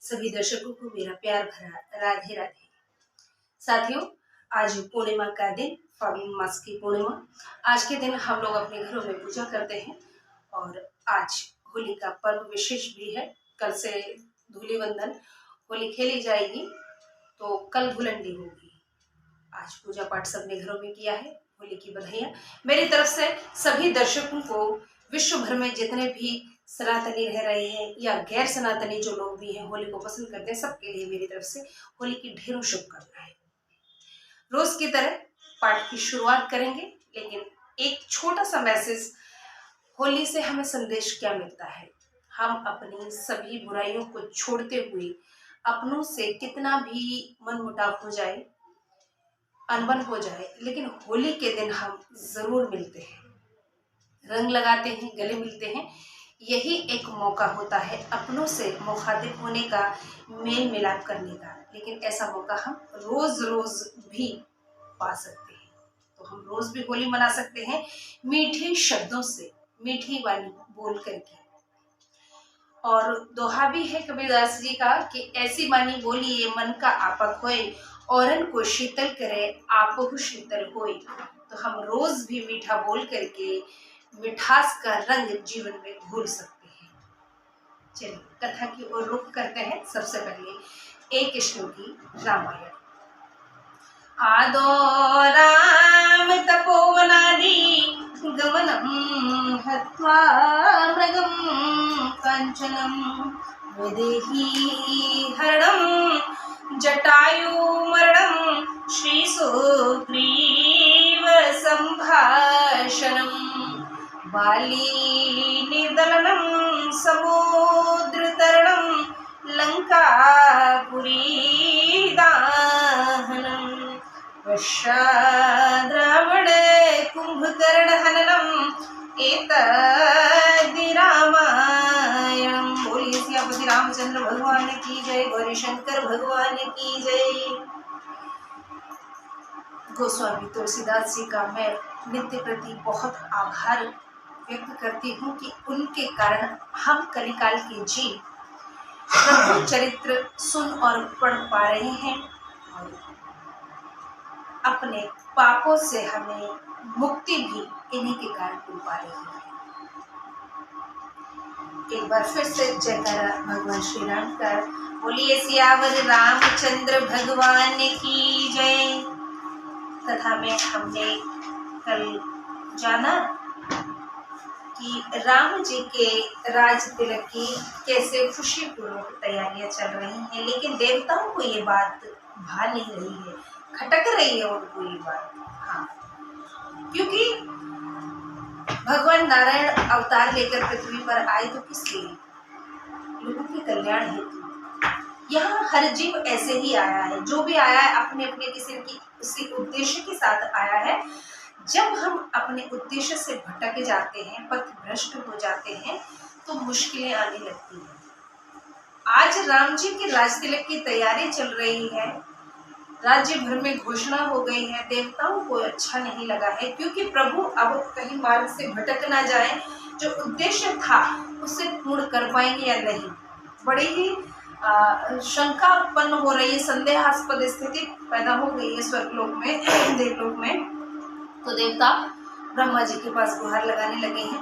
सभी दर्शकों को मेरा प्यार भरा राधे राधे। साथियों, आज पूर्णिमा का दिन, फाल्गुन मास की पूर्णिमा। आज के दिन हम लोग अपने घरों में पूजा करते हैं और आज होली का पर्व विशेष भी है। कल से धूली वंदन, होली खेली जाएगी तो कल धुलंडी होगी। आज पूजा पाठ सबने घरों में किया है। होली की बधाइयाँ मेरी तरफ से सभी दर्शकों को। विश्व भर में जितने भी सनातनी रह रहे हैं या गैर सनातनी जो लोग भी हैं, होली को पसंद करते हैं, सबके लिए मेरी तरफ से होली की ढेरों शुभकामनाएं। रोज की तरह पाठ की शुरुआत करेंगे, लेकिन एक छोटा सा मैसेज। होली से हमें संदेश क्या मिलता है? हम अपनी सभी बुराइयों को छोड़ते हुए अपनों से कितना भी मनमुटाव हो जाए, अनबन हो जाए, लेकिन होली के दिन हम जरूर मिलते हैं, रंग लगाते हैं, गले मिलते हैं। यही एक मौका होता है अपनों से मुखातिब होने का, मेल मिलाप करने का। लेकिन ऐसा मौका हम रोज रोज भी पा सकते हैं। तो हम रोज भी होली मना सकते हैं मीठे शब्दों से, मीठी वाली बोल करके। और दोहा भी है कबीरदास जी का कि ऐसी बानी बोलिए मन का आपक होए, औरन को शीतल करे आपहु शीतल होए। तो हम रोज भी मीठा बोल करके मिठास का रंग जीवन में घोल सकते हैं। चलिए कथा की ओर रुख करते हैं। सबसे पहले एक कृष्ण की रामायण। आदो राम तपोवनादि गमनम हत्वा मृगम कांचनम विदेही हरणम जटायु मरणम श्री सुग्रीव संभाषणम बाली निर्दलनम समुद्र तरणम लंकापुरी दाहनम वृषाद्रावण कुंभकर्ण हननम एतद् रामायणम। बोलिए सियापति रामचंद्र भगवान की जय, गौरी शंकर भगवान की जय। गोस्वामी तुलसीदास जी का मैं नित्य प्रति बहुत आभार व्यक्त करती हूँ कि उनके कारण हम कलिकाल के जीव प्रभु चरित्र सुन और पढ़ पा रहे हैं और अपने पापों से हमें मुक्ति भी इन्हीं के कारण मिल पा रही है। एक बार फिर से जयकारा भगवान श्री राम का। बोलिए सियावर रामचंद्र भगवान की जय। कथा में हमने कल जाना कि राम जी के राज तिलक की कैसे खुशी पूर्वक तैयारियां चल रही हैं, लेकिन देवताओं को ये बात भा नहीं रही है, खटक रही है उनको ये बात। हाँ, क्योंकि भगवान नारायण अवतार लेकर पृथ्वी पर आए तो किस लिए? लोगों के कल्याण हेतु। यहाँ हर जीव ऐसे ही आया है, जो भी आया है अपने अपने किसी उद्देश्य के साथ आया है। जब हम अपने उद्देश्य से भटक जाते हैं, पथ भ्रष्ट हो जाते हैं, तो मुश्किलें आने लगती हैं। आज राम जी के राज तिलक की तैयारी चल रही है, राज्य भर में घोषणा हो गई है। देवताओं को अच्छा नहीं लगा है, क्योंकि प्रभु अब कहीं मार्ग से भटक ना जाए, जो उद्देश्य था उसे पूर्ण कर पाएंगे या नहीं। बड़ी ही शंका उत्पन्न हो रही है, संदेहास्पद स्थिति पैदा हो गई है स्वर्गलोक में, देवलोक में। तो देवता ब्रह्मा जी के पास गुहार लगाने लगे हैं,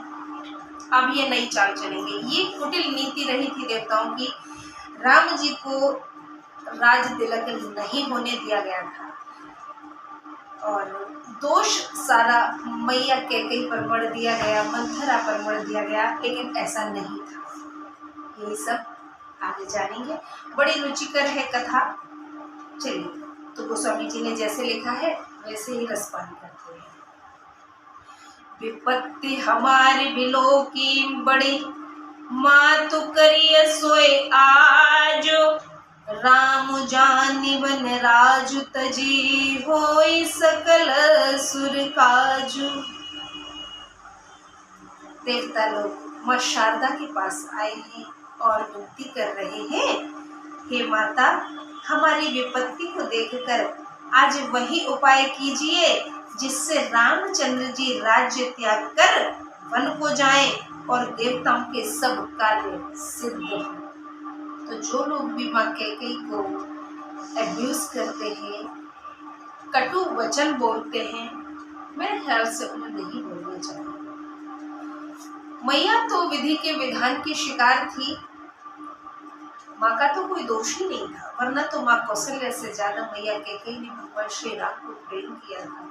अब ये नई चाल चलेंगे। ये कुटिल नीति रही थी देवताओं की। राम जी को राज तिलक नहीं होने दिया गया था और दोष सारा मैया कैकेयी पर मढ़ दिया गया, मंथरा पर मढ़ दिया गया, लेकिन ऐसा नहीं था। ये सब आगे जानेंगे। बड़ी रुचिकर है कथा। चलिए, तो गोस्वामी जी ने जैसे लिखा है वैसे ही रसपान करते हैं। विपत्ति हमारी बिलो की बड़ी, मातु करिय सोए आजो, राम जानि बन राजु तजी, होई सकल सुर काजू। देवता लोग माँ शारदा के पास आए हैं और विनती कर रहे हैं, हे माता, हमारी विपत्ति को देखकर आज वही उपाय कीजिए जिससे रामचंद्र जी राज्य त्याग कर वन को जाएं और देवताओं के सब कार्य सिद्ध हों। तो तो जो लोग भी माँ कैकेयी को एब्यूज करते हैं, कटु वचन बोलते हैं, मेरे ख्याल से उन्हें नहीं बोलना चाहिए। मैया तो विधि के विधान की शिकार थी, माँ का तो कोई दोष ही नहीं था, वरना तो माँ कौशल्या से ज्यादा मैया कैकेयी ने भगवान श्री राम को प्रेम किया था।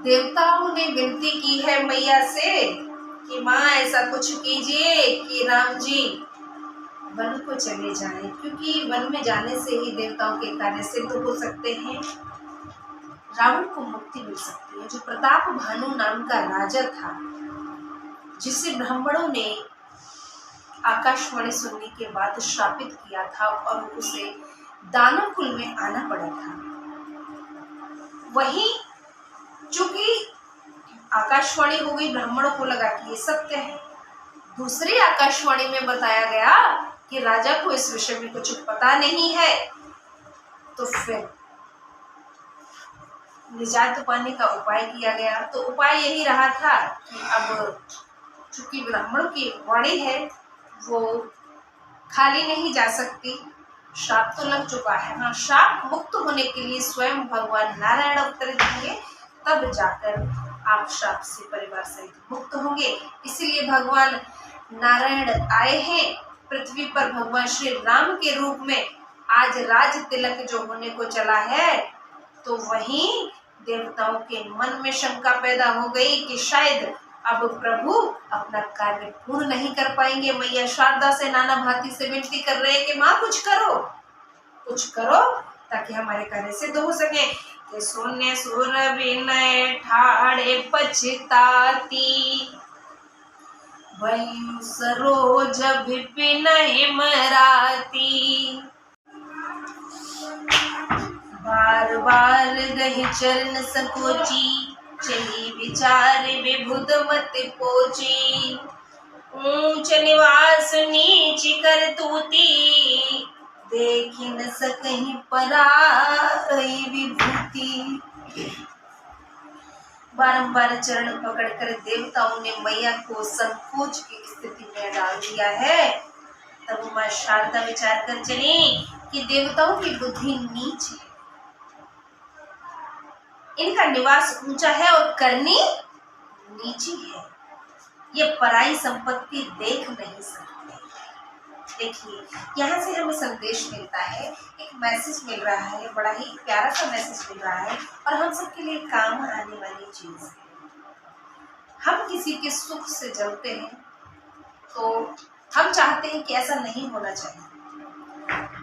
देवताओं ने विनती की है मैया से कि माँ ऐसा कुछ कीजिए कि राम जी वन को चले जाएं, क्योंकि वन में जाने से ही देवताओं के कार्य सिद्ध हो सकते हैं, रावण को मुक्ति मिल सकती है। जो प्रताप भानु नाम का राजा था, जिसे ब्राह्मणों ने आकाशवाणी सुनने के बाद श्रापित किया था और उसे दानव कुल में आना पड़ा था, वही चूंकि आकाशवाणी हो गई, ब्राह्मणों को लगा कि ये सत्य है। दूसरी आकाशवाणी में बताया गया कि राजा को इस विषय में कुछ पता नहीं है, तो फिर निजात पाने का उपाय किया गया। तो उपाय यही रहा था कि अब चूंकि ब्राह्मणों की वाणी है, वो खाली नहीं जा सकती, श्राप तो लग चुका है। हाँ, श्राप मुक्त होने के लिए स्वयं भगवान नारायण अवतरित होंगे, तब जाकर आप श्राप से परिवार सहित मुक्त होंगे। इसीलिए भगवान नारायण आए हैं पृथ्वी पर भगवान श्री राम के रूप में। आज राज तिलक जो होने को चला है, तो वहीं देवताओं के मन में शंका पैदा हो गई कि शायद अब प्रभु अपना कार्य पूर्ण नहीं कर पाएंगे। मैया शारदा से नाना भांति से विनती कर रहे हैं कि माँ कुछ करो ताकि हमारे कार्य सिद्ध हो सके। कि सुने सुर विनय ठाड़े पछताती, वयु सरोज विपिन मराती, बार बार गही चरण सकोची, चली विचार विबुध मत पोची, ऊंच निवास नीच कर तूती, देखी न सकहीं पराई विभूति। बारंबार चरण पकड़कर देवताओं ने मैया को संकोच की स्थिति में डाल दिया है। तब मां शारदा विचार कर चली कि देवताओं की बुद्धि नीच है, इनका निवास ऊंचा है और करनी नीची है, ये पराई संपत्ति देख नहीं सकते। देखिए, यहाँ से हमें संदेश मिलता है, एक मैसेज मिल रहा है, बड़ा ही प्यारा सा मैसेज मिल रहा है और हम सबके लिए काम आने वाली चीज है। हम किसी के सुख से जलते हैं तो हम चाहते हैं कि ऐसा नहीं होना चाहिए।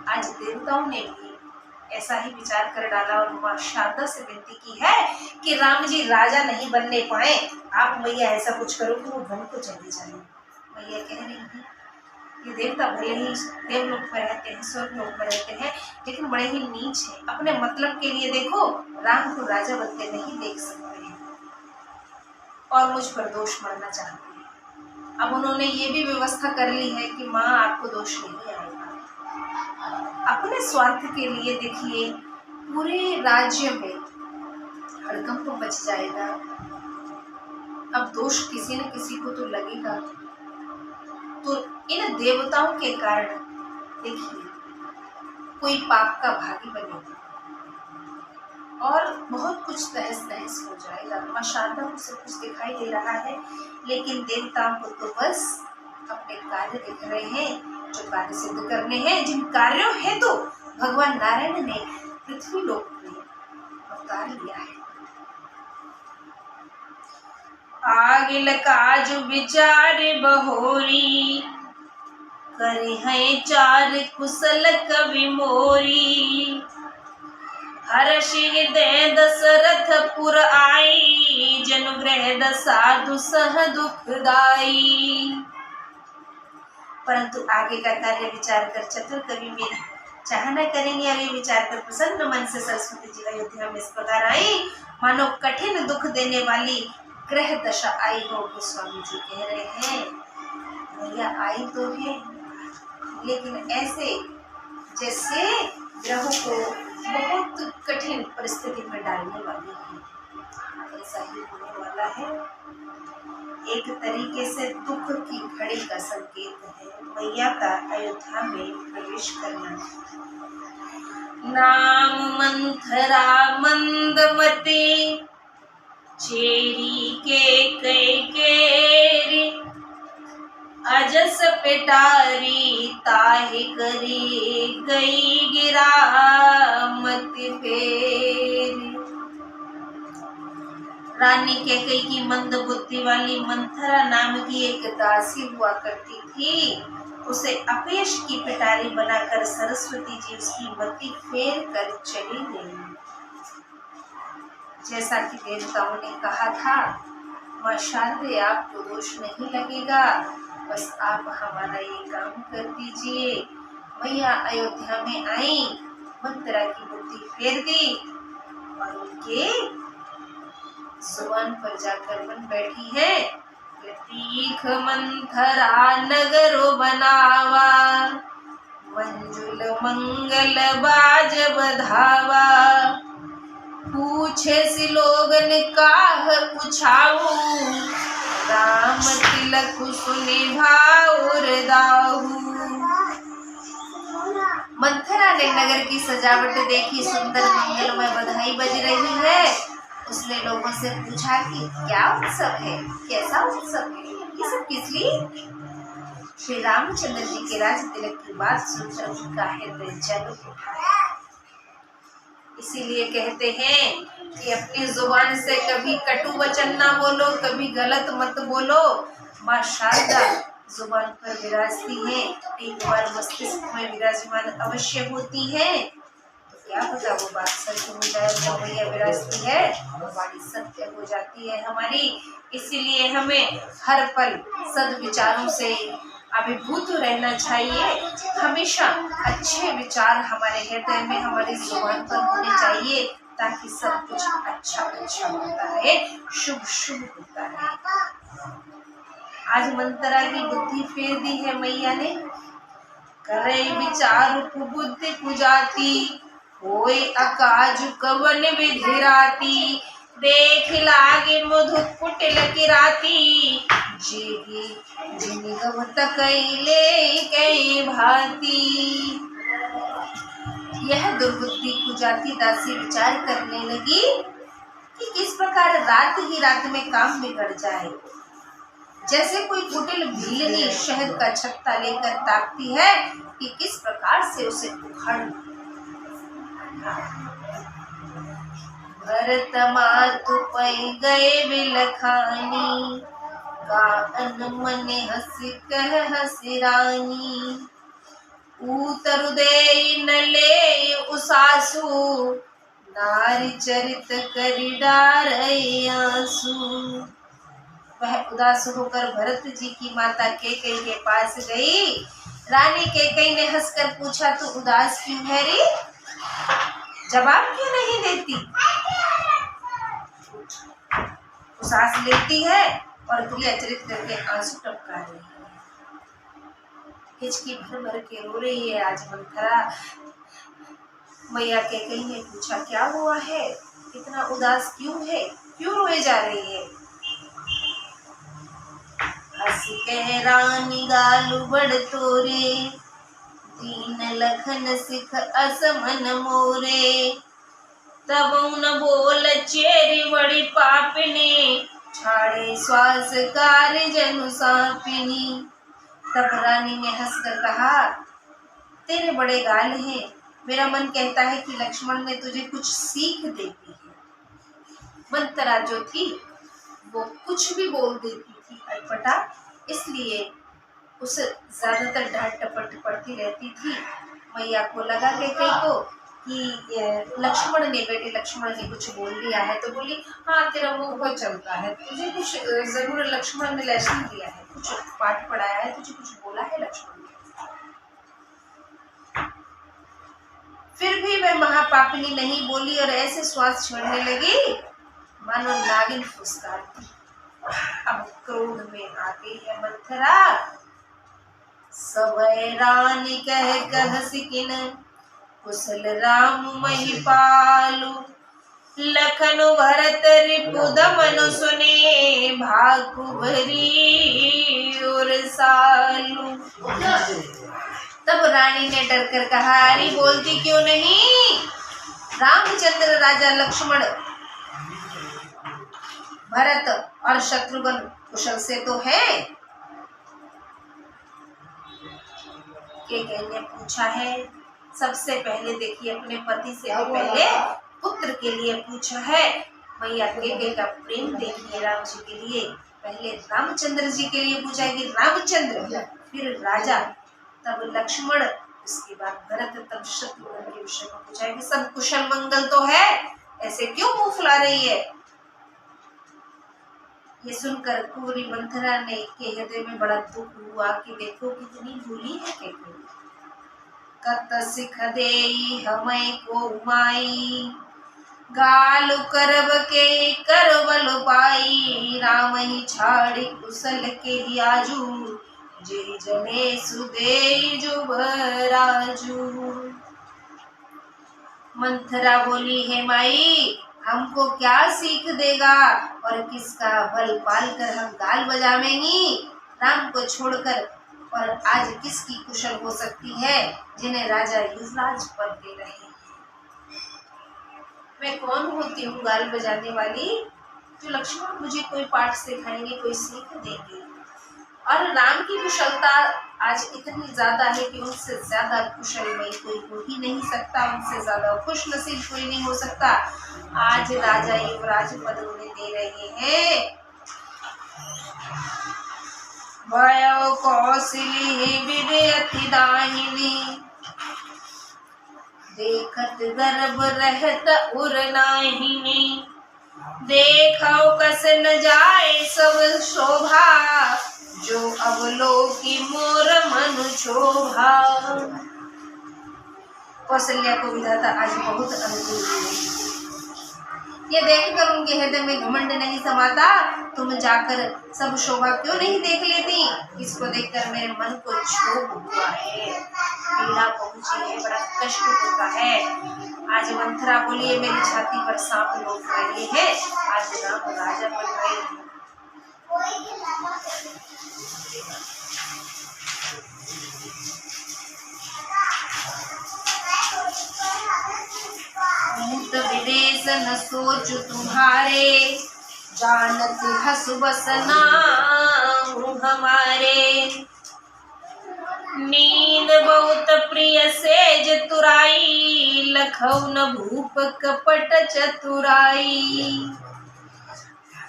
आज देवताओं ने भी ऐसा ही विचार कर डाला और मां शारदा से विनती की है कि राम जी राजा नहीं बनने पाए, आप मैया ऐसा कुछ करो कि वो वन को चले जाए। मैया कह रही है ये देवता भले ही देवलोक में रहते हैं, स्वर्गलोक में रहते हैं, लेकिन बड़े ही नीच हैं। अपने मतलब के लिए देखो, राम को राजा बनते नहीं देख सकते हैं और मुझ पर दोष मरना चाहते हैं। अब उन्होंने ये भी व्यवस्था कर ली है कि माँ आपको दोष नहीं आएगा। अपने स्वार्थ के लिए देखिए पूरे राज्य में हड़कंप मच जाएगा। अब दोष किसी न किसी को तो लगेगा। तो इन देवताओं के कारण देखिए कोई पाप का भागी बनेगा और बहुत कुछ तहस नहस हो जाएगा। मां शारदा को सब कुछ दिखाई दे रहा है, लेकिन देवताओं को तो बस अपने कार्य दिख रहे हैं, जो कार्य सिद्ध करने हैं, जिन कार्यों हेतु भगवान नारायण ने पृथ्वी लोक में अवतार लिया है। आगिल काज विचार बहोरी, करी है चार कुशल कवि मोरी, हर्ष हृदय दशरथ पुर आई, जनुग्रह दसाधु सह दुखदाई। परंतु आगे का कार्य विचार कर चतुर कवि मेरी चाहना करेंगे और ये विचार कर प्रसन्न मन से सरस्वती जी अयोध्या में इस प्रकार आई, मानो कठिन दुख देने वाली ग्रह दशा आई हो। गोस्वामी जी कह रहे हैं भैया आई तो है, लेकिन ऐसे जैसे ग्रहों को बहुत कठिन परिस्थिति में डालने वाली है, ऐसा ही होने वाला है। एक तरीके से दुख की घड़ी का संकेत है मैया का अयोध्या में प्रवेश करना। नाम मंथरा मंदमती चेरी के केरी अजस पेटारी ताहि करी गई गिरा मत फेरी। रानी कैकेयी की मंद बुद्धि वाली मंथरा नाम की एक दासी हुआ करती थी। उसे अपयश की पिटारी बनाकर सरस्वती जी उसकी मति फेर कर चली गई। जैसा कि देवताओं ने कहा था, मां शारदे आपको दोष नहीं लगेगा, बस आप हमारा ये काम कर दीजिए। मैया अयोध्या में आई, मंथरा की बुद्धि फेर दी और उनके जुबान पर जाकर बन बैठी है। तीख मंथरा नगरो बनावा मंजुल मंगल बाज बधावा। पूछे सी लोगन काह पूछाऊ राम तिलक सुनि भाउर दाऊ। मंथरा ने नगर की सजावट देखी, सुंदर मंगलमय बधाई बज रही है। उसने लोगों से पूछा कि क्या उत्सव है, कैसा उत्सव है, ये सब किस लिए? श्री रामचंद्र जी के राज तिलक की बात सुनकर उनका हृदय जल उठा। इसीलिए कहते हैं कि अपनी जुबान से कभी कटु वचन ना बोलो, कभी गलत मत बोलो। मां शारदा जुबान पर विराजती है, एक बार मस्तिष्क में विराजमान अवश्य होती है। क्या पता वो बात सच हो जाए, वो मैया विराजती है वाणी सत्य हो जाती है हमारी। इसीलिए हमें हर पल सद्विचारों से अभिभूत रहना चाहिए। हमेशा अच्छे विचार हमारे हृदय में, हमारी जुबान पर होने चाहिए, ताकि सब कुछ अच्छा अच्छा होता है, शुभ शुभ होता है। आज मंथरा की बुद्धि फेर दी है मैया ने। करे विचार कुबुद्धि कुजाती होय अकाज कवन विधिराती। देख लागे मधु कुटिल किराती जेगी जिनिगवत कैले कै भांति। यह दुर्बुद्धि कुजाती दासी विचार करने लगी कि किस प्रकार रात ही रात में काम बिगड़ जाए। जैसे कोई कुटिल बिल्ली शहद का छत्ता लेकर ताकती है कि किस प्रकार से उसे उखाड़। भरत मातु पै गए बिलखानी गान मन हंसी कह हंसी रानी। उतर दे न ले उसासु नारी चरित करि डार आंसू। वह उदास होकर भरत जी की माता कैकेयी के पास गई। रानी कैकेयी ने हंसकर पूछा, तू उदास क्यों है रे? जवाब क्यों नहीं देती? उसास लेती है और क्रिया चरित करके आंसू टपका रही है। हिचकी भर भर के रो रही है आज मंथरा। मैया कैकेयी ने पूछा, क्या हुआ है, इतना उदास क्यों है, क्यों रोए जा रही है? हंस कह रानी गालू बड़ तोरे दीन लखन सिख असमन मोरे। तब न बोल चेरी बड़ी पापिनी छाड़े श्वास कार्य जनु सापिनी। तब रानी ने हंसकर कहा, तेरे बड़े गाल हैं, मेरा मन कहता है कि लक्ष्मण ने तुझे कुछ सीख देती है। मंथरा जो थी वो कुछ भी बोल देती थी अटपटा, इसलिए उसे ज्यादातर डांट टपट पड़ती रहती थी। मैया को लगा कैकेयी को कि लक्ष्मण ने, बेटे लक्ष्मण ने कुछ बोल दिया है, तो बोली, हाँ तेरा मुंह बहुत चलता है, तुझे कुछ जरूर लक्ष्मण ने लेसन दिया है, कुछ पाठ पढ़ाया है, तुझे कुछ बोला है लक्ष्मण ने। फिर भी वह महापापिनी नहीं बोली और ऐसे श्वास छोड़ने लगी मानो नागिन फुसकारती। अब क्रोध में आ गई है मंथरा। सबय रानी कह सिकिन कुशल राम महिपालु। लखन भरत रिपुदमन सुने भाकु भरी और सालू। तब रानी ने डर कर कहा, अरे बोलती क्यों नहीं? रामचंद्र, राजा लक्ष्मण, भरत और शत्रुघ्न कुशल से तो है। कैकेयी ने पूछा है। सबसे पहले देखिए, अपने पति से भी पहले पुत्र के लिए पूछा है। मैया कैकेयी का प्रेम देखिए राम जी के लिए। पहले रामचंद्र जी के लिए पूछा कि रामचंद्र, फिर राजा, तब लक्ष्मण, इसके बाद भरत, तब शत्रुघ्न के विषय में पूछा है कि सब कुशल मंगल तो है, ऐसे क्यों मुंह फुला रही है? ये सुनकर कुंवरी मंथरा ने के हृदय में बड़ा दुख हुआ कि देखो कितनी भूली है कैकेयी। कत सिख देई हमें को माई, गाल करब के करबल पाई। राम ही छाड़ी कुशल के ही आजू, जे जने सुदेई जुबराजू। मंथरा बोली, है माई, हमको क्या सीख देगा और किसका बल पाल कर हम गाल बजावेंगी? राम को छोड़कर और आज किसकी कुशल हो सकती है जिन्हें राजा युवराज पद दे रहे हैं? मैं कौन होती हूँ गाल बजाने वाली, जो लक्ष्मण मुझे कोई पाठ सिखाएंगे, कोई सीख देंगे? और राम की कुशलता आज इतनी ज्यादा है कि उनसे ज्यादा कुशल में कोई हो ही नहीं सकता, उनसे ज्यादा खुश नसीब कोई नहीं हो सकता। आज राजा युवराज पद उन्हें दे रहे हैं। भयो कौशली विद्यति दाहिनी, देखत गर्भ रहत उर नाहिनी। देखो कस न जाए सब शोभा, जो अवलोकी मोर मन क्षोभा। कौशल्या को विधाता आज बहुत अनुकूल है। ये देखकर उनके हृदय में घमंड नहीं समाता, तुम जाकर सब शोभा क्यों नहीं देख लेती? इसको देखकर मेरे मन को क्षोभ हुआ है, पीड़ा पहुंची है, बड़ा कष्ट होता है। आज मंथरा बोली, मेरी छाती पर सांप लोट रहे हैं, आज राम राजा बन रहे हैं। विदेश न सोच तुम्हारे, जानत हसु बस नाम हमारे। नींद बहुत प्रिय सेज तुराई, लखौ न भूप कपट चतुराई।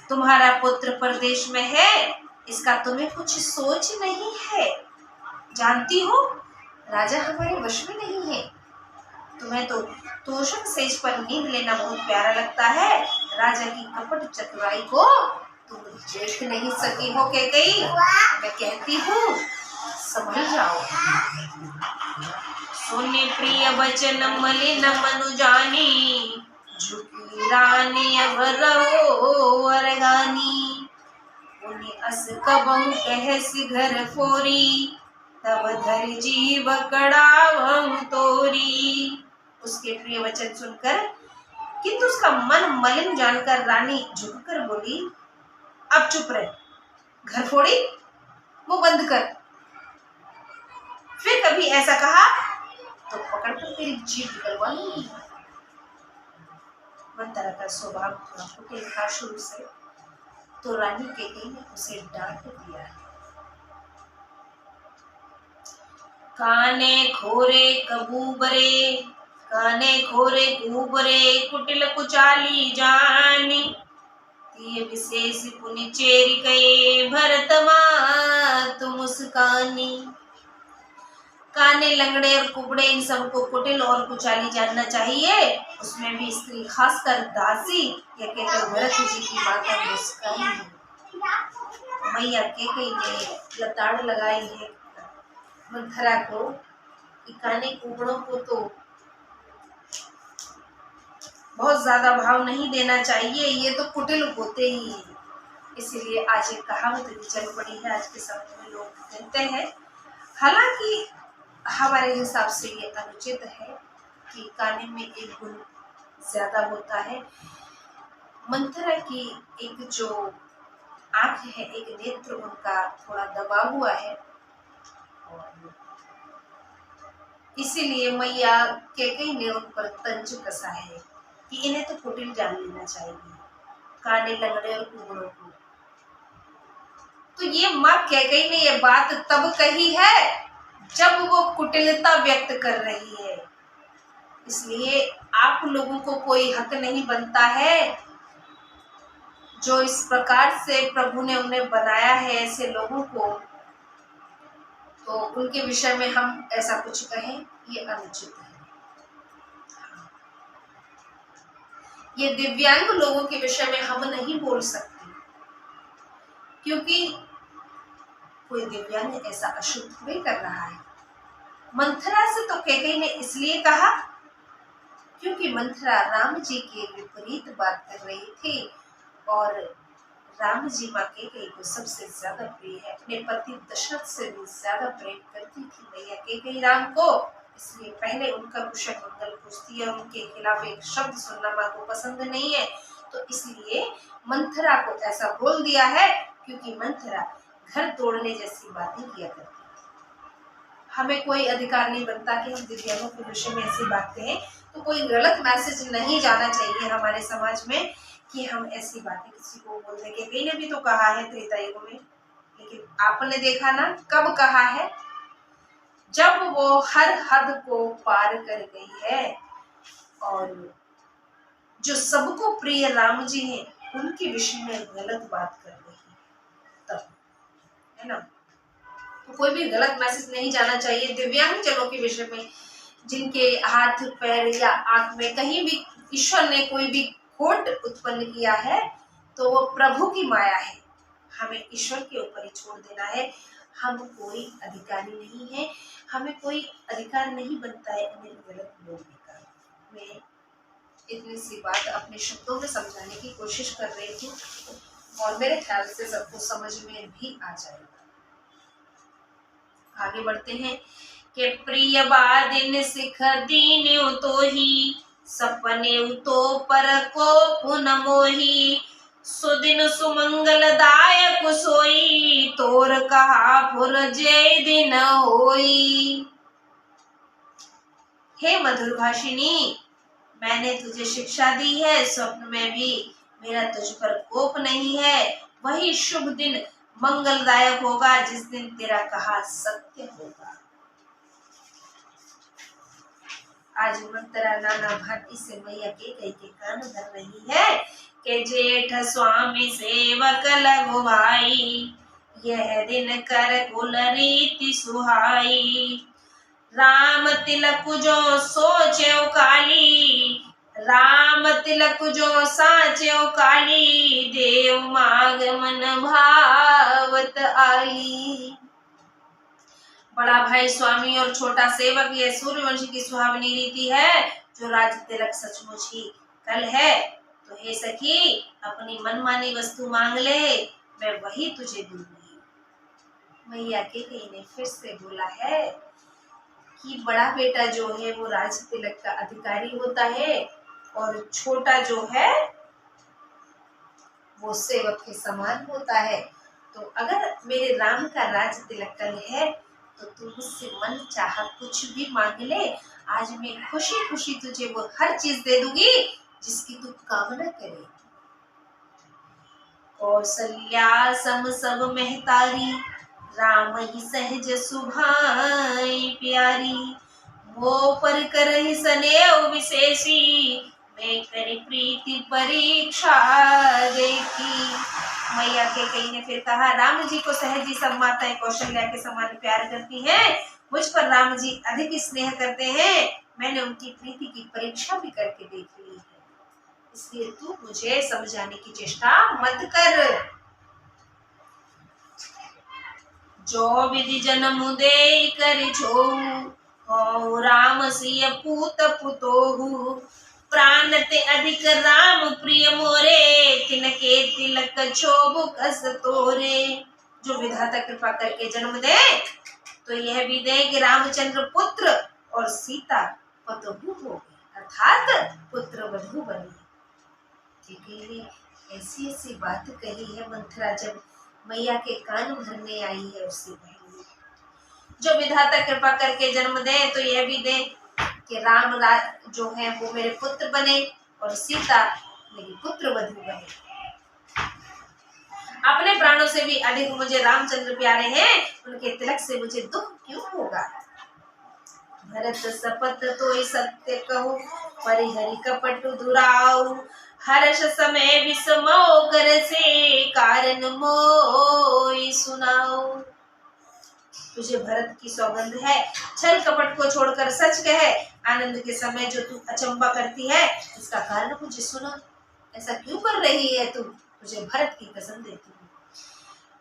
तुम्हारा पुत्र परदेश में है, इसका तुम्हें कुछ सोच नहीं है। जानती हो राजा हमारे वश में नहीं है। तुम्हें तो तोषक सेज पर नींद लेना बहुत प्यारा लगता है, राजा की कपट चतुराई को तुम देख नहीं सकी हो कैकेयी। मैं कहती हूँ समझ जाओ। सुने प्रिय वचन मलिन मनु जानी, झुकी रानी अब रहो अरगानी। उन्हें अस कबहु कहसी घर फोरी, तब धर जीव कड़ावहु तोरी। उसके प्रिय वचन सुनकर किंतु उसका मन मलिन जानकर रानी झुककर बोली, अब चुप रहे, घर फोड़ी, मुंह बंद कर। फिर कभी ऐसा कहा तो पकड़कर तेरी जीभ निकलवा लूंगी। मंथरा का स्वभाव थोड़ा कुटिल था शुरू से, तो रानी कैकेयी ने उसे डांट दिया। काने खोरे कबूबरे, काने खोरे कूबरे, कुटिल कुचाली जानी। तिय विशेष पुनि चेरि कये, भरत मात मुस्कानी। काने, लंगड़े और कुबड़े, इन सबको कुटिल और कुचाली जानना चाहिए, उसमें भी स्त्री खासकर दासी, यह कहकर भरत जी की माता मुस्कानी। मैया कैकेयी ने लताड़ लगाई है मंथरा को कि काने कुबड़ों को तो बहुत ज्यादा भाव नहीं देना चाहिए, ये तो कुटिल होते ही हैं। इसीलिए आज एक कहावत भी चल पड़ी है, आज के समय में लोग कहते हैं। हालांकि हमारे हिसाब से ये अनुचित है कि काने में एक गुण ज्यादा होता है। मंथरा की एक जो आंख है, एक नेत्र उनका थोड़ा दबा हुआ है और इसीलिए मैया कैकेयी ने उन पर तंज कसा है कि इन्हें तो कुटिल जान लेना चाहिए, काने लंगड़े और कुबड़ों को। तो ये माँ कैकेयी ने ये बात तब कही है जब वो कुटिलता व्यक्त कर रही है। इसलिए आप लोगों को कोई हक नहीं बनता है, जो इस प्रकार से प्रभु ने उन्हें बनाया है ऐसे लोगों को, तो उनके विषय में हम ऐसा कुछ कहें ये अनुचित है। ये दिव्यांग लोगों के विषय में हम नहीं बोल सकते, क्योंकि कोई दिव्यांग ऐसा अशुद्ध नहीं कर रहा है। मंथरा से तो कैकेयी ने इसलिए कहा क्योंकि मंथरा राम जी के विपरीत बात कर रही थी और राम जी माँ कैकेयी को सबसे ज्यादा प्रिय है, अपने पति दशरथ से भी ज्यादा प्रेम करती थी मैया कैकेयी राम को। इसलिए पहले उनका कुशल मंगल पूछती है, उनके खिलाफ एक शब्द सुनना माँ को पसंद नहीं है। तो इसलिए मंथरा को ऐसा बोल दिया है, क्योंकि मंथरा घर तोड़ने जैसी बातें किया करती थी। हमें कोई अधिकार नहीं बनता कि हम दिव्यांगों के विषय में ऐसी बात कहें, तो कोई गलत मैसेज नहीं जाना चाहिए हमारे समाज में कि हम ऐसी बातें किसी को बोल दें। कैकेयी ने भी तो कहा है त्रेता युग में, लेकिन आपने देखा ना कब कहा है, जब वो हर हद को पार कर गई है और जो सबको प्रिय राम जी हैं उनके विषय में गलत बात कर रही है, तब है ना। तो कोई भी गलत मैसेज नहीं जाना चाहिए दिव्यांग जनों के विषय में, जिनके हाथ पैर या आंख में कहीं भी ईश्वर ने कोई भी खोट उत्पन्न किया है तो वो प्रभु की माया है, हमें ईश्वर के ऊपर ही छोड़ देना है। हम कोई अधिकारी नहीं है, हमें कोई अधिकार नहीं बनता है इन्हें गलत बोलने का। मैं इतनी सी बात अपने शब्दों में समझाने की कोशिश कर रही थी और मेरे ख्याल से सबको समझ में भी आ जाएगा। आगे बढ़ते हैं कि प्रिय बादिन सिख दीन्यो तो ही सपने तो पर को पुन मोही सुदिन सुमंगल दायक सोई तोर कहा फुर जय दिन होई। हे मधुर भाषिनी, मैंने तुझे शिक्षा दी है, स्वप्न में भी मेरा तुझ पर कोप नहीं है। वही शुभ दिन मंगलदायक होगा जिस दिन तेरा कहा सत्य होगा। आज मंत्रा नाना भांति से मैया कैकेयी के कान धर रही है कि जेठ स्वामी सेवक लगो भाई, यह दिन कर कुल रीति सुहाई। राम तिलक जो सोचो काली, राम तिलक जो साचो काली, देव माग मन भावत आली। बड़ा भाई स्वामी और छोटा सेवक, यह सूर्यवंशी की सुहावनी रीति है जो राज तिलक सचमुच ही कल है। तो हे सखी, अपनी मनमानी वस्तु मांग ले, मैं वही तुझे दूंगी। मैया कैकेयी ने फिर से बोला है कि बड़ा बेटा जो है वो राज तिलक का अधिकारी होता है और छोटा जो है वो सेवक के समान होता है। तो अगर मेरे राम का राज तिलक कल है तो तू मुझसे मन चाहा कुछ भी मांग ले, आज मैं खुशी खुशी तुझे वो हर चीज दे दूंगी जिसकी तू कामना करे। कौशल्या सम सब महतारी, राम ही सहज सुभाई प्यारी। वो पर करहि स्नेह विशेषी, मैं करी प्रीति परीक्षा देखी। मैया कैकेयी ने फिर कहा, राम जी को सहज ही सब माताएं कौशल्या के समान प्यार करती हैं, मुझ पर राम जी अधिक स्नेह करते हैं। मैंने उनकी प्रीति की परीक्षा भी करके देख ली है, इसलिए तू मुझे समझाने की चेष्टा मत कर। जो विधि जन्म दे कर छो, राम सिय पूत पुतोहु। प्राण ते अधिक राम प्रिय मोरे, तिनके तिलक छोबु कस तोरे। जो विधाता कृपा करके जन्म दे तो यह भी दे कि रामचंद्र पुत्र और सीता पतोहु हो गए, अर्थात पुत्र वधू बनी। ठीक है, ऐसी ऐसी बात कही है मंथरा जब मैया के कान भरने आई है उससे पहले। जो विधाता कृपा करके जन्म दे तो यह भी दे कि राम जो है वो मेरे पुत्र बने और सीता मेरी पुत्र वधू बने। अपने प्राणों से भी अधिक मुझे रामचंद्र प्यारे हैं, उनके तिलक से मुझे दुख क्यों होगा। भरत सपत तो सत्य कहूं, परिहरि कपट दुराऊ। हर्ष समय विषमो कर से, कारण मोई सुनाओ। तुझे भरत की सौगंध है, छल कपट को छोड़कर सच कहे। आनंद के समय जो तू अचंबा करती है, इसका कारण मुझे सुना। ऐसा क्यों कर रही है तू, तुझे भरत की कसम देती हूँ।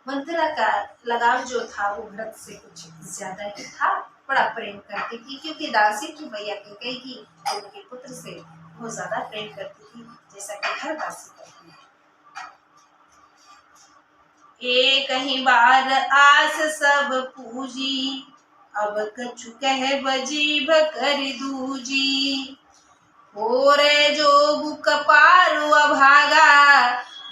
मंथरा का लगाव जो था वो भरत से कुछ ज्यादा ही था, बड़ा प्रेम करती थी, क्योंकि दासी की मैया कैकेयी की उनके पुत्र से बहुत ज्यादा प्रेम करती थी, जैसा कि हर दासी करती है। एक ही बार आस सब पूजी, अब कछु कह बजीभ कर दूजी। होरे जोगु कपारु अभागा,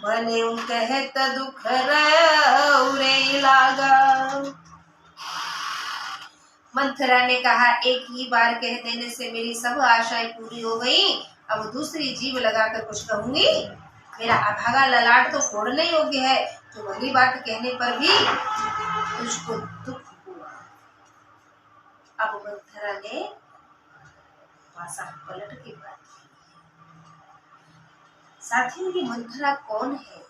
भले उन कहत दुख रे लागा। मंथरा ने कहा, एक ही बार कह देने से मेरी सब आशाएं पूरी हो गई, अब दूसरी जीभ लगाकर कुछ कहूंगी। मेरा अभागा ललाट तो फोड़ने योग्य है, तो वही बात कहने पर भी तुझको दुख हुआ। अब मंथरा ने पासा पलट के बात। साथियों, ये मंथरा कौन है,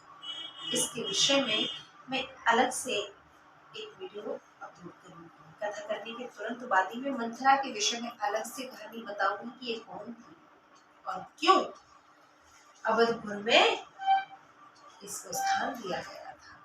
इसके विषय में मैं अलग से एक वीडियो अपलोड करूंगी। कथा करने के तुरंत बाद ही मैं मंथरा के विषय में अलग से कहानी बताऊंगी कि ये कौन थी और क्यों अवधपुर में इसको स्थान दिया गया था।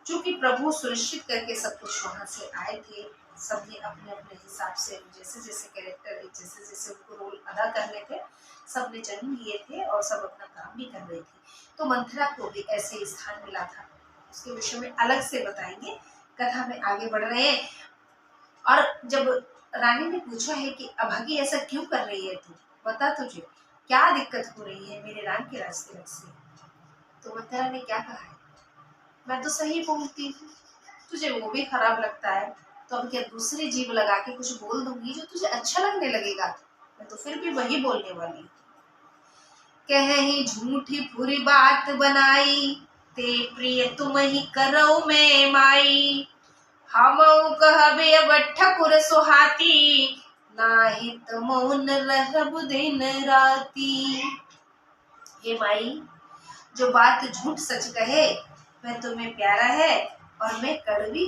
चूंकि प्रभु सुनिश्चित करके सब कुछ वहां से आए थे, सबने अपने अपने हिसाब से जैसे जैसे कैरेक्टर, जैसे जैसे उनको रोल अदा करने थे, सबने जन्म लिए थे और सब अपना काम भी कर रहे थे। तो मंथरा को भी ऐसे स्थान मिला था, उसके विषय में अलग से बताएंगे। कथा में आगे बढ़ रहे हैं। और जब रानी ने पूछा है कि अभागी ऐसा क्यों कर रही है तू, बता तुझे क्या दिक्कत हो रही है मेरे राम के रास्ते से। तो मंथरा ने क्या कहा है, मैं तो सही बोलती हूँ, तुझे वो भी खराब लगता है, तो अब क्या दूसरी जीभ लगा के कुछ बोल दूंगी जो तुझे अच्छा लगने लगेगा। मैं तो फिर भी वही बोलने वाली। कहीं झूठी बुरी बात बनाई, ते प्रिय तुम ही करो मैं माई। हम कहबे अब ठकुर सुहाती, नाहित मौन रहब दिन राती। हे माई, जो बात झूठ सच कहे, वह तुम्हें प्यारा है और मैं कड़वी।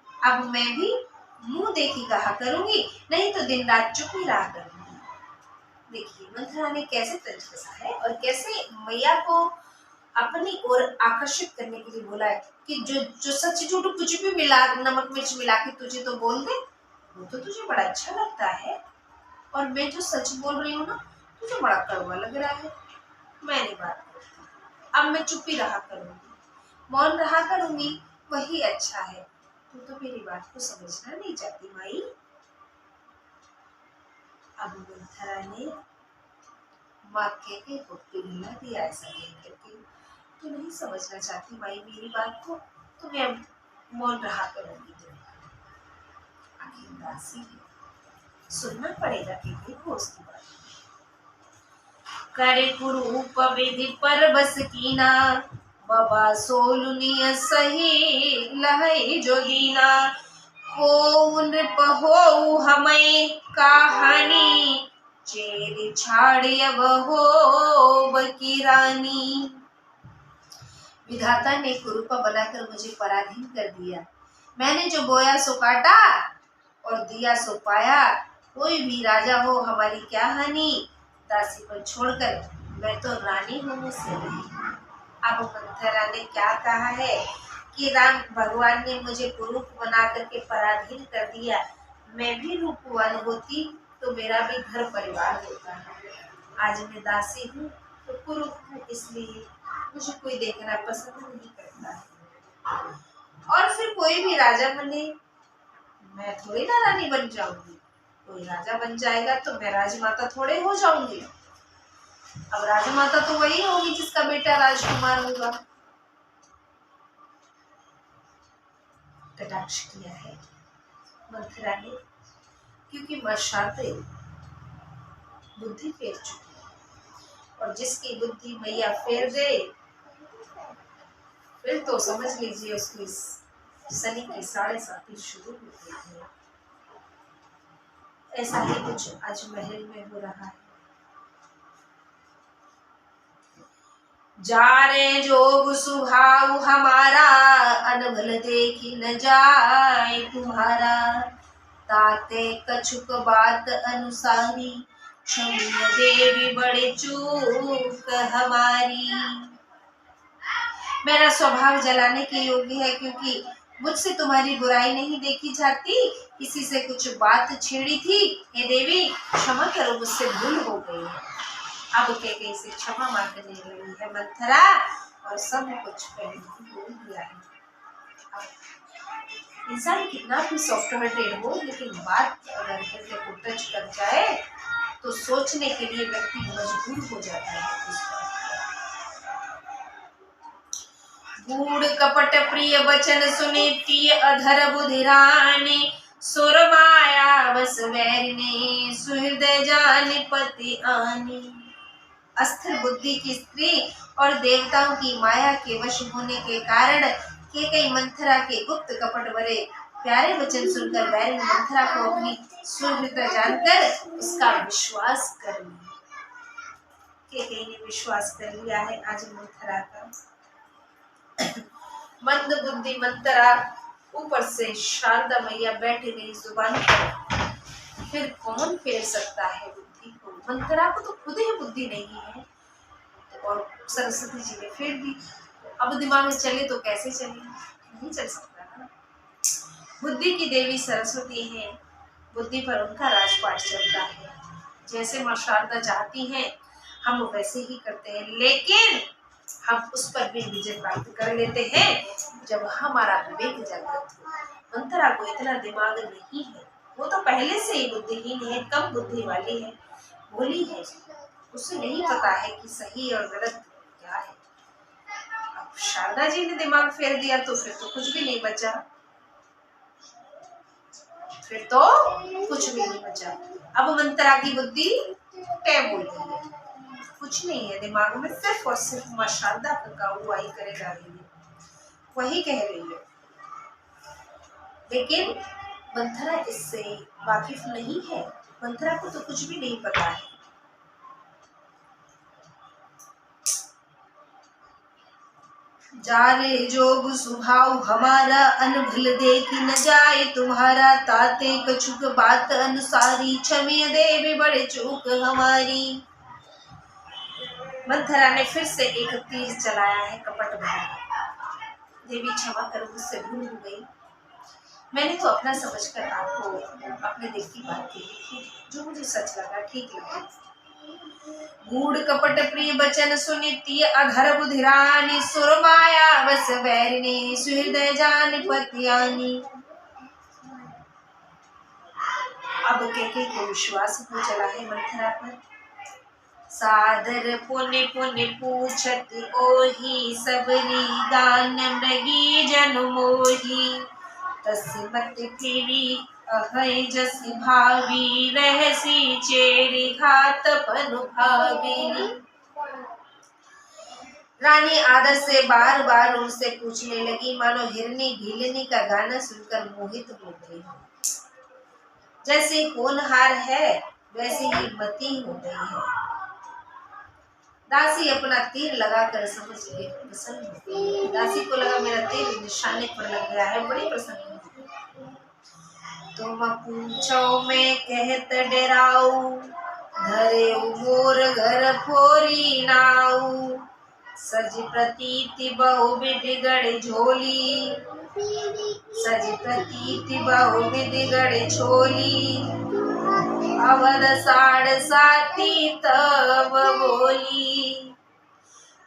अब मैं भी मुंह देखी कहा करूंगी, नहीं तो दिन रात चुप ही रहा करूंगी। देखिए मंथरा ने कैसे तंज कसा है और कैसे मैया को अपनी ओर आकर्षित करने के लिए बोला है कि जो सच झूठ कुछ भी मिला, नमक मिर्च मिला के तुझे तो बोल दे, वो तो तुझे बड़ा अच्छा लगता है, और मैं जो सच बोल रही हूँ ना, तुझे बड़ा कड़वा लग रहा है। मैं नहीं बात करती, अब मैं चुप ही रहा करूंगी, मौन रहा करूंगी, वही अच्छा है। तू तो मेरी बात को समझना नहीं चाहती माई। अब मंथरा ने माँ के को पिघला दिया, ऐसा कह करके, तू नहीं समझना चाहती माई मेरी बात को, तो मैं अब मौन रहा करूंगी। आखिर दासी है, सुनना पड़ेगा कि को उसकी बात। करे कुरूप विधि पर बस कीना, बाबा सोलुनिय सही लहई जो दीना। कौन पहो हमें कहानी, चेरी छाड़ी अब हो बकी रानी। विधाता ने कुरूपा बनाकर मुझे पराधीन कर दिया। मैंने जो बोया सो काटा और दिया सो पाया। कोई भी राजा हो हमारी क्या हानि, दासी को छोड़कर मैं तो रानी होने से रही। अब मंथरा ने क्या कहा है कि राम भगवान ने मुझे कुरूप बना करके पराधीन कर दिया, मैं भी रूपवान होती तो मेरा भी घर परिवार होता है। आज मैं दासी हूँ तो कुरूप हूँ, इसलिए मुझे कोई देखना पसंद नहीं करता है। और फिर कोई भी राजा बने, मैं थोड़ी ना रानी बन जाऊंगी। कोई राजा बन जाएगा तो मैं राजमाता थोड़े हो जाऊंगी। अब राजमाता तो वही होगी जिसका बेटा राजकुमार होगा। कटाक्ष किया है मंथरा ने, क्योंकि मां शारदे बुद्धि फेर चुकी है, और जिसकी बुद्धि मैया फेर दे फिर तो समझ लीजिए उसकी शनि की 7.5 शुरू हो गई है। ऐसा ही कुछ आज महल में हो रहा है। जा रे जोग सुभाव हमारा, अनभल देखी न जाए तुम्हारा। ताते कछुक बात अनुसारी, क्षम्य देवी बड़े चूक हमारी। मेरा स्वभाव जलाने के योग्य है, क्योंकि मुझसे तुम्हारी बुराई नहीं देखी जाती। किसी से कुछ बात छेड़ी थी, हे देवी क्षमा करो, मुझसे भूल हो गई है। अब कैकेयी से क्षमा मांगने लगी है मंथरा, और सब कुछ पहले ही बोल दिया है। इंसान कितना भी सॉफ्टवेयर हो, लेकिन बात अगर हृदय को टच कर जाए तो सोचने के लिए व्यक्ति मजबूर हो जाता है। गूढ़ कपट प्रिय वचन सुने, प्रिय अधर बुधिरानी। सुर माया बस वैरिणी, सुहृदय जान पति आनी। अस्थिर बुद्धि की स्त्री और देवताओं की माया के वश होने के कारण कैकेयी मंथरा के गुप्त कपट भरे प्यारे वचन सुनकर वैरिणी मंथरा को अपनी सुहृदय जानकर उसका विश्वास कर लिया। कैकेयी ने विश्वास कर लिया है आज मंथरा का। मंद बुद्धि मंथरा, ऊपर से शारदा मैया बैठी रही जुबान पर, फिर कौन फेर सकता है बुद्धि को? मंथरा को तो खुद ही बुद्धि नहीं है, और सरस्वती जी ने फेर दी। अब दिमाग में चले तो कैसे चले? नहीं चल सकता ना। बुद्धि की देवी सरस्वती है, बुद्धि पर उनका राजपाट चलता है। जैसे मां शारदा चाहती हैं हम वैसे ही करते हैं, लेकिन हम उस पर भी विजय प्राप्त कर लेते हैं जब हमारा विवेक जागृत हो। मंथरा को इतना दिमाग नहीं है, वो तो पहले से ही बुद्धिहीन है, कम बुद्धि वाली है, भोली है। उसे नहीं पता है कि सही और गलत क्या है। अब शारदा जी ने दिमाग फेर दिया तो फिर तो कुछ भी नहीं बचा, फिर तो कुछ भी नहीं बचा। अब मंथरा की बुद्धि तय बोल रही है, कुछ नहीं है दिमाग में, सिर्फ और सिर्फ मां शारदा का काबुआई करे जा रही है, वही कह रही है। लेकिन मंथरा इससे वाकिफ नहीं है, मंथरा को तो कुछ भी नहीं पता है। जाने जोग सुभाव हमारा, अनभल देखी न जाए तुम्हारा। ताते कछुक बात अनुसारी, क्षम्य देवी बड़े चूक हमारी। मंथरा ने फिर से एक तीर चलाया है कपट भरा। देवी क्षमा करो, मुझसे भूल हो गई। मैंने तो अपना समझकर आपको अपने दिल की बात की थी, जो मुझे सच लगा, ठीक लगा। गूढ़ कपट प्रिय वचन सुनिति, अधर बुधिरानी। सुर माया बस वैरिणी, सुहृदय जान पति आनी। अब कैकेयी को विश्वास हो चला है मंथरा पर। सादर पुनि पुनि पूछत ओहि, सबरी गान मृगी जन मोही। तस्य मत फिरी अहै जस भावी, रहसी चेरी घात पनु भावी। रानी आदर से बार बार उनसे पूछने लगी, मानो हिरनी ढीलनी का गाना सुनकर मोहित हो गई। जैसे होनहार है वैसे ही मती हो गई है। दासी अपना तीर लगाकर समझ के प्रसन्न हो गई। दासी को लगा मेरा तीर निशाने पर लग गया है, बड़ी प्रसन्न हो गई। तुम पूछो मैं कहत डराऊ, धरे मोर घर फोरी नाऊ। सज प्रतीति बहुविध गढ़ झोली, सज प्रतीति बहुविध गढ़ छोली। अवध साढ़ साथी तब बोली।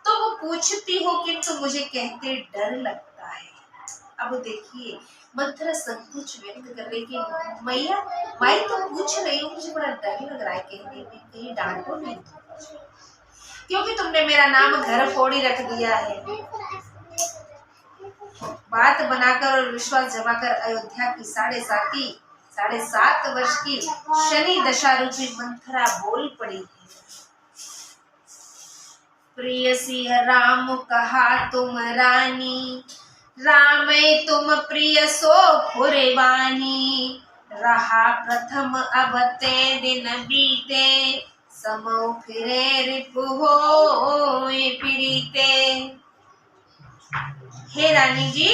तुम पूछती हो किंतु मुझे कहते डर लगता है। अब देखिए मंथरा संकोच व्यक्त कर रही कि मैया, माई तो पूछ रही हूँ, मुझे बड़ा डर लग रहा है कहने में, कहीं डांटो नहीं क्योंकि तुमने मेरा नाम घर फोड़ी रख दिया है। बात बनाकर और विश्वास जमाकर अयोध्या की 7.5 वर्ष की शनि दशा रूपी मंथरा बोल पड़ी है। प्रिय सिंह राम कहा तुम रानी, राम तुम प्रिय सो फुरबानी, रहा प्रथम अब ते दिन बीते, समो फिरे रिपु होए प्रीते। हे रानी जी,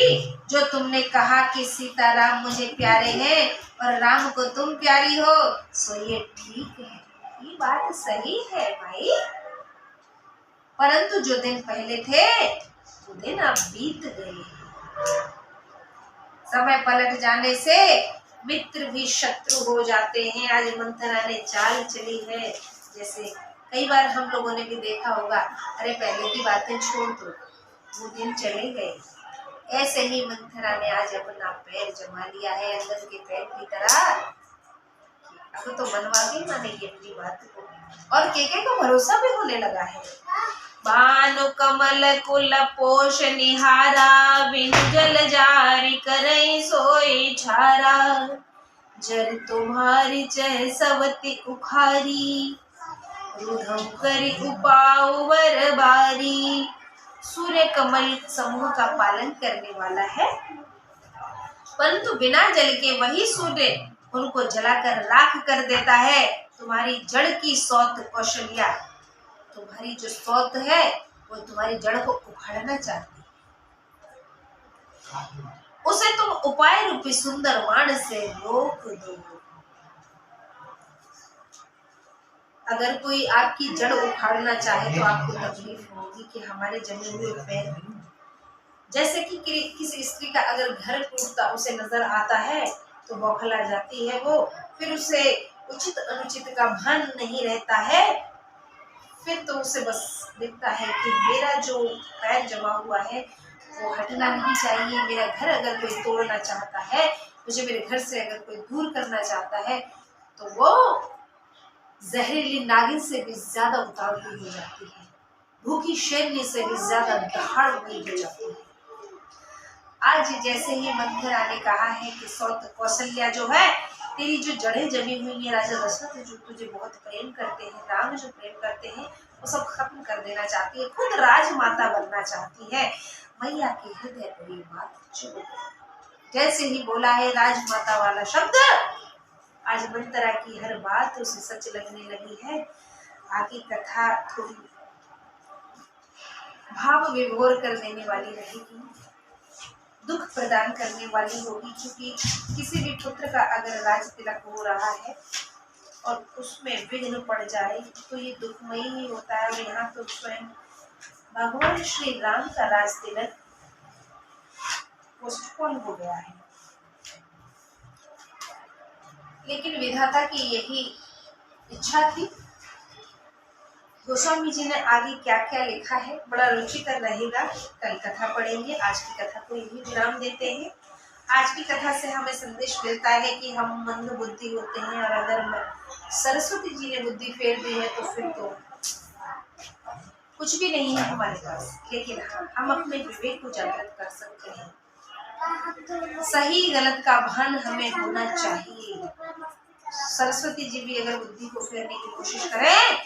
जो तुमने कहा कि सीताराम मुझे प्यारे हैं और राम को तुम प्यारी हो, सो ये ठीक है, ये बात सही है भाई, परंतु जो दिन पहले थे वो दिन अब बीत गए। समय पलट जाने से मित्र भी शत्रु हो जाते हैं। आज मंथरा ने चाल चली है, जैसे कई बार हम लोगों ने भी देखा होगा, अरे पहले की बातें छोड़ दो, वो दिन चले गए। ऐसे ही मंथरा ने आज अपना पैर जमा लिया है अंदर के पैर की तरह। अब तो मनवा के मानेगी अपनी बात को, और केके को भरोसा भी होने लगा है। भानु कमल कुल पोष निहारा, बिनु जल जारी करई सोई छारा, जर तुम्हारी चह सवती उखारी, रुधम करी उपाऊ वर बारी। सूर्य कमल समूह का पालन करने वाला है, परंतु बिना जल के वही सूर्य उनको जलाकर राख कर देता है। तुम्हारी जड़ की सौत कौशल्या, तुम्हारी जो सौत है वो तुम्हारी जड़ को उखाड़ना चाहती है, उसे तुम उपाय रूपी सुंदर बाण से रोक दो। अगर कोई आपकी जड़ उखाड़ना चाहे तो आपको तकलीफ होगी कि हमारे जमे हुए पैर, जैसे कि किसी स्त्री का अगर घर टूटता उसे नजर आता है तो बौखला जाती है वो, फिर उसे उचित अनुचित का भान नहीं रहता है, फिर तो उसे बस दिखता है कि मेरा जो पैर जमा हुआ है वो हटना नहीं चाहिए। मेरा घर अगर कोई तोड़ना चाहता है, मुझे मेरे घर से अगर कोई दूर करना चाहता है, तो वो जहरीली नागिन से भी ज्यादा उतावली हो जाती है, भूखी शेरनी से भी ज्यादा दहाड़ती हो जाती है। आज जैसे ही मंथरा ने कहा है कि सौत कौशल्या जो है, तेरी जो जड़ें जमी हुई है राजा दशरथ जो तुझे बहुत प्रेम करते हैं, राम जो प्रेम करते हैं, वो सब खत्म कर देना चाहती है, खुद राजमाता बनना चाहती है। मैया के हृदय पर ये बात चुभ गई। जैसे ही बोला है राजमाता वाला शब्द, आज मंथरा की हर बात उसे सच लगने लगी है। आगे कथा थोड़ी भाव विभोर कर देने वाली रहेगी, दुख प्रदान करने वाली होगी, क्योंकि किसी भी पुत्र का अगर राज तिलक हो रहा है और उसमें विघ्न पड़ जाए तो ये दुखमयी ही होता है। और यहाँ तो स्वयं भगवान श्री राम का राज तिलक पोस्टपोन हो गया है, लेकिन विधाता की यही इच्छा थी। गोस्वामी जी ने आगे क्या क्या लिखा है, बड़ा रुचिकर रहेगा, कल कथा पढ़ेंगे। आज की कथा को यही विराम देते हैं। आज की कथा से हमें संदेश मिलता है कि हम मंद बुद्धि होते हैं, और अगर सरस्वती जी ने बुद्धि फेर दी है तो फिर तो कुछ भी नहीं है हमारे पास, लेकिन हम अपने विवेक को जागृत कर सकते हैं। सही गलत का भान हमें होना चाहिए। सरस्वती जी भी अगर बुद्धि को फेरने की कोशिश करें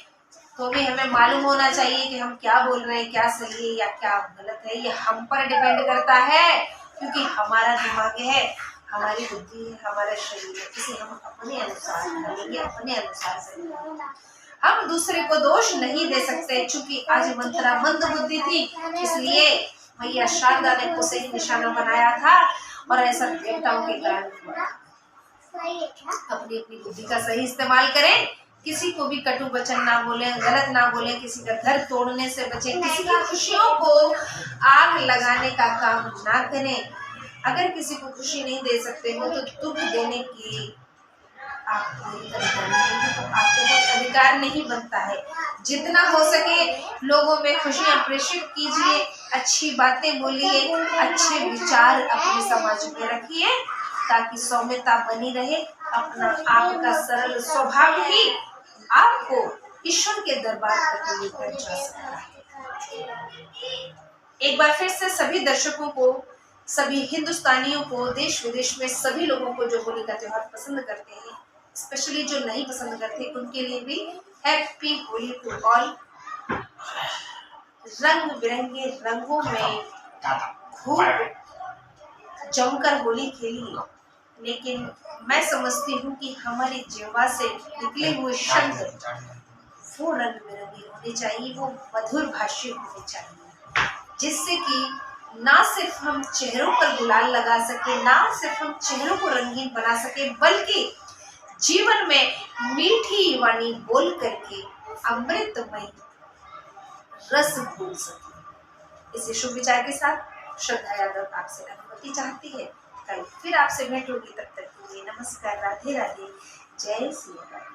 तो भी हमें मालूम होना चाहिए कि हम क्या बोल रहे हैं, क्या सही है या क्या गलत है। ये हम पर डिपेंड करता है, क्योंकि हमारा दिमाग है, हमारी बुद्धि है, हमारा शरीर है, इसे हम अपने अनुसार करेंगे, अपने अनुसार से हम दूसरे को दोष नहीं दे सकते। चूंकि आज मंथरा मंद बुद्धि थी, इसलिए मैया शारदा ने उसे ही निशाना बनाया था, और ऐसा देवताओं के कारण हुआ। अपनी अपनी बुद्धि का सही इस्तेमाल करें, किसी को भी कटु वचन ना बोले, गलत ना बोले, किसी का घर तोड़ने से बचें, किसी की खुशियों को आग लगाने का काम ना करें। अगर किसी को खुशी नहीं दे सकते हो तो दुख देने की आप कोई अधिकार नहीं है, तो आपको कोई अधिकार नहीं बनता है। जितना हो सके लोगों में खुशियां प्रेषित कीजिए, अच्छी बातें बोलिए, अच्छे विचार अपने समाज में रखिए, ताकि सौम्यता बनी रहे। अपना आपका सरल स्वभाव ही आपको ईश्वर के दरबार तक लेकर जा सकता है। एक बार फिर से सभी दर्शकों को, सभी हिंदुस्तानियों को, देश विदेश में सभी लोगों को जो होली का त्योहार पसंद करते हैं, स्पेशली जो नहीं पसंद करते, उनके लिए भी हैप्पी होली टू ऑल। रंग बिरंगे रंगों में खूब जमकर होली खेली, लेकिन मैं समझती हूँ कि हमारी जीवा से निकले हुए शब्द वो रंग बिरंगे होने चाहिए, वो मधुर भाष्य होने चाहिए, जिससे कि ना सिर्फ हम चेहरों पर गुलाल लगा सके, ना सिर्फ हम चेहरों को रंगीन बना सके, बल्कि जीवन में मीठी वाणी बोल करके अमृतमय रस घोल सके। इसी शुभ विचार के साथ श्रद्धा यादव आपसे अनुमति चाहती है। कल फिर आपसे भेंट होगी, तब तक के लिए नमस्कार, राधे राधे, जय श्री राम।